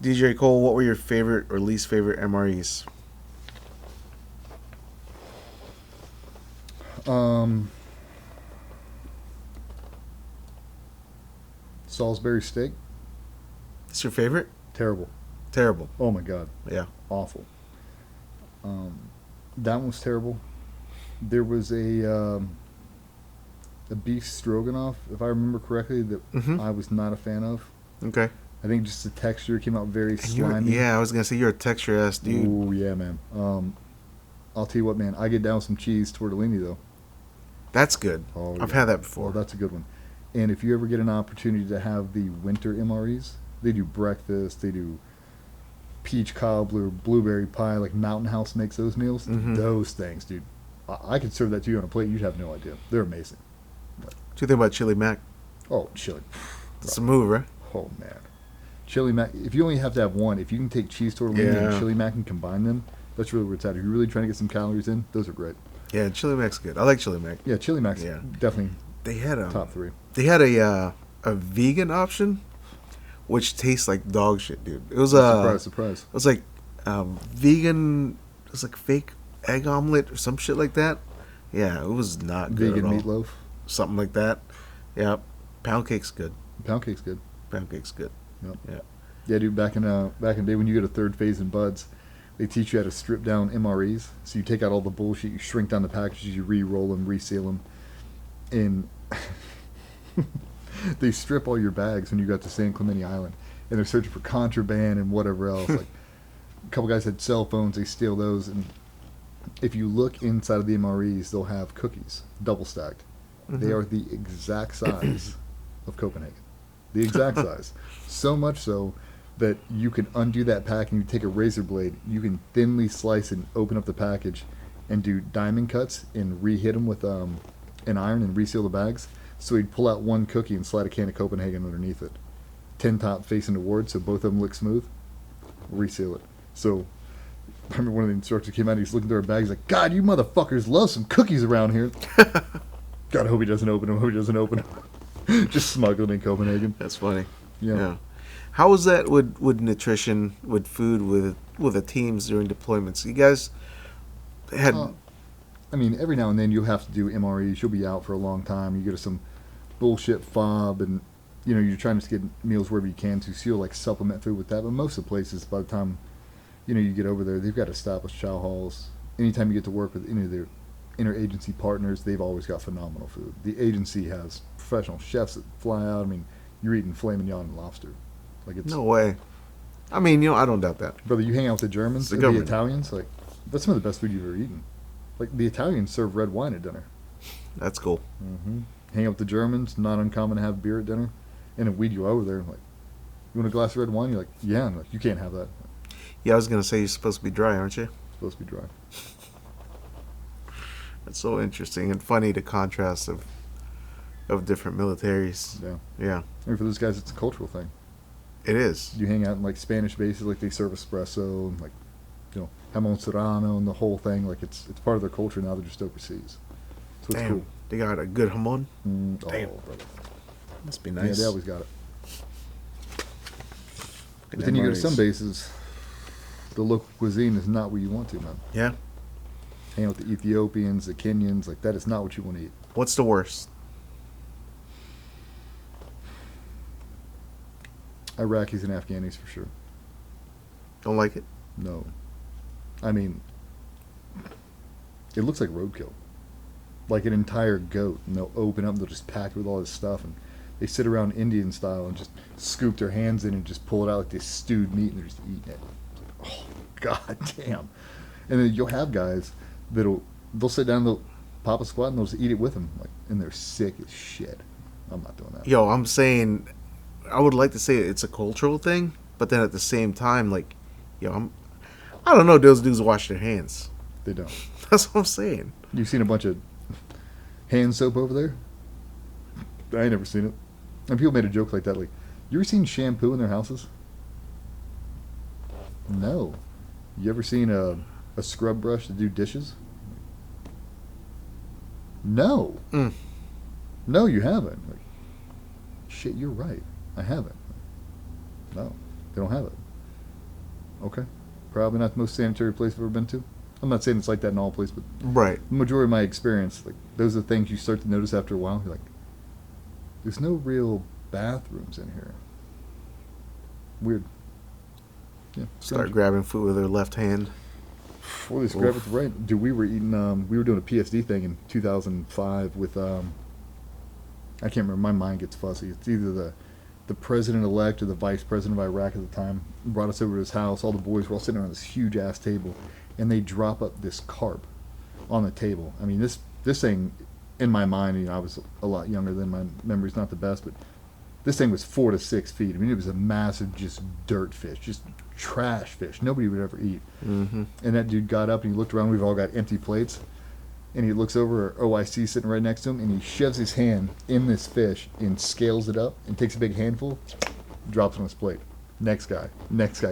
DJ Cole, what were your favorite or least favorite MREs? Salisbury steak. That's your favorite? Terrible. Terrible. Oh my god. Yeah. Awful. That one was terrible. There was a beef stroganoff, if I remember correctly, that I was not a fan of. Okay. I think just the texture came out very slimy. Yeah, I was gonna say you're a texture ass dude. Ooh, yeah, man. I'll tell you what, man. I get down with some cheese tortellini though. That's good. Oh, I've yeah. had that before. Oh, that's a good one. And if you ever get an opportunity to have the winter MREs, they do breakfast, they do peach cobbler, blueberry pie, like Mountain House makes those meals. Those things, dude. I could serve that to you on a plate. You'd have no idea. They're amazing. What do you think about chili mac? Oh, chili. It's a move, right? Oh, man. Chili mac. If you only have to have one, if you can take cheese tortellini and chili mac and combine them, that's really where it's at. If you're really trying to get some calories in, those are great. Yeah, chili mac's good. I like chili mac. Yeah, chili mac's definitely they had top 3. They had a vegan option, which tastes like dog shit, dude. It was surprise. It was like vegan. It was like fake egg omelet or some shit like that. Yeah, it was not good Vegan at all. meatloaf. Something like that. Yeah, pound cake's good. Pound cake's good. Pound cake's good. Yep. Yeah. Yeah, dude. Back in the day when you go to third phase in Buds, they teach you how to strip down MREs. So you take out all the bullshit, you shrink down the packages, you re-roll them, reseal them, and they strip all your bags when you got to San Clemente Island, and they're searching for contraband and whatever else. Like a couple guys had cell phones, they steal those, and if you look inside of the MREs, they'll have cookies, double stacked. They are the exact size of Copenhagen, the exact size. So much so that you can undo that pack and you take a razor blade, you can thinly slice and open up the package and do diamond cuts and re-hit them with an iron and reseal the bags. So he'd pull out one cookie and slide a can of Copenhagen underneath it. Tin top facing toward so both of them look smooth. Reseal it. So I remember one of the instructors came out and he's looking through our bags like, God, you motherfuckers love some cookies around here. God, I hope he doesn't open them. Just smuggling in Copenhagen. That's funny. Yeah. How was that with nutrition, with food, with the teams during deployments? You guys had... I mean, every now and then you'll have to do MREs. You'll be out for a long time. You go to some bullshit fob and, you're trying to get meals wherever you can to, so you'll, supplement food with that. But most of the places, by the time, you get over there, they've got established chow halls. Anytime you get to work with any of their interagency partners, they've always got phenomenal food. The agency has professional chefs that fly out. I mean, you're eating filet mignon and lobster. No way. I mean, I don't doubt that. Brother, you hang out with the Germans and the Italians, that's some of the best food you've ever eaten. The Italians serve red wine at dinner. That's cool. Hang out with the Germans, not uncommon to have beer at dinner. And then weed you over there, you want a glass of red wine? You're like, yeah. I'm like, you can't have that. Yeah, I was going to say you're supposed to be dry, aren't you? Supposed to be dry. That's so interesting and funny, the contrast of different militaries. Yeah. I mean, for those guys, it's a cultural thing. It is. You hang out in Spanish bases, they serve espresso and jamon serrano and the whole thing. It's part of their culture now. They're just overseas. So it's cool. They got a good jamon. Damn, brother. Must be nice. Yeah, they always got it. But then you go to some bases, the local cuisine is not what you want to, man. Yeah. Hang out with the Ethiopians, the Kenyans, that is not what you want to eat. What's the worst? Iraqis and Afghanis for sure. Don't like it? No. I mean, it looks like roadkill. Like an entire goat, and they'll open up and they'll just pack it with all this stuff, and they sit around Indian style and just scoop their hands in and just pull it out like this stewed meat, and they're just eating it. Oh, god damn. And then you'll have guys they'll sit down, they'll pop a squat, and they'll just eat it with them, and they're sick as shit. I'm not doing that. Yo, I'm saying, I would like to say it's a cultural thing, but then at the same time, I don't know, those dudes wash their hands. They don't. That's what I'm saying. You've seen a bunch of hand soap over there? I ain't never seen it. And people made a joke like that, you ever seen shampoo in their houses? No. You ever seen a scrub brush to do dishes? No. No, you haven't. Shit, you're right. I haven't. No, they don't have it. Okay. Probably not the most sanitary place I've ever been to. I'm not saying it's like that in all places, but Right. the majority of my experience, like those are the things you start to notice after a while. You're like, there's no real bathrooms in here. Weird. Yeah. Start grabbing food with their left hand. Or they grab it right. Dude, we were eating. We were doing a PSD thing in 2005 with. I can't remember. My mind gets fuzzy. It's either the president elect or the vice president of Iraq at the time brought us over to his house. All the boys were all sitting around this huge ass table, and they drop up this carp on the table. I mean, this thing, in my mind, you know, I was a lot younger then. My memory's not the best, but this thing was 4 to 6 feet. I mean, it was a massive, just dirt fish, just trash fish. Nobody would ever eat. Mm-hmm. And that dude got up and he looked around. We've all got empty plates. And he looks over at OIC sitting right next to him, and he shoves his hand in this fish and scales it up and takes a big handful, drops it on his plate. Next guy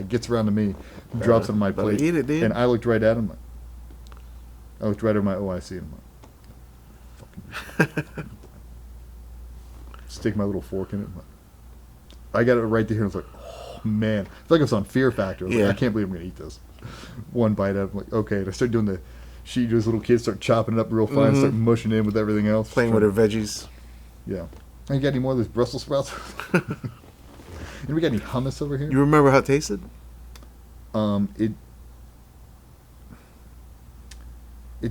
gets around to me, drops it on my plate. Eat it, dude. And I looked right at him. I looked right at my OIC and I'm like, fucking stick my little fork in it. I got it right to here. And I was like, oh man, it's like I was on Fear Factor. I was like, I can't believe I'm gonna eat this. One bite out, I'm like, okay. And I started doing the she does little kids start chopping it up real fine, start mushing in with everything else, playing with her veggies. Yeah. And you got any more of those Brussels sprouts? And we got any hummus over here? You remember how it tasted? It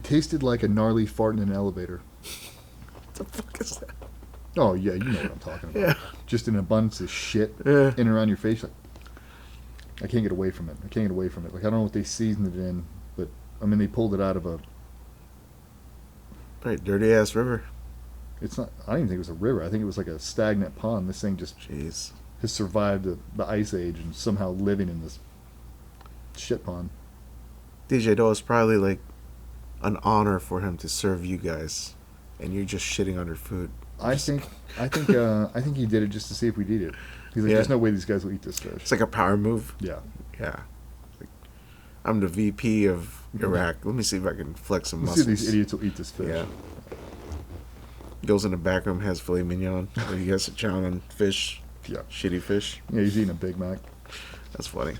tasted like a gnarly fart in an elevator. What the fuck is that? Oh yeah, you know what I'm talking about. Yeah. Just an abundance of shit Yeah. in and around your face. Like, I can't get away from it. Like I don't know what they seasoned it in, but I mean they pulled it out of a. Right, dirty ass river. It's not. I don't even think it was a river. I think it was like a stagnant pond. This thing just Jeez. has survived the ice age and somehow living in this shit pond. DJ, that was probably like an honor for him to serve you guys, and you're just shitting on their food. I think he did it just to see if we'd eat it. He's like, there's no way these guys will eat this fish. It's like a power move. Yeah. Yeah. Like, I'm the VP of Iraq. Let me see if I can flex some Let's muscles. see if these idiots will eat this fish. Yeah. Goes in the back room, has filet mignon. He gets a chow on fish. Yeah. Shitty fish. Yeah, he's eating a Big Mac. That's funny.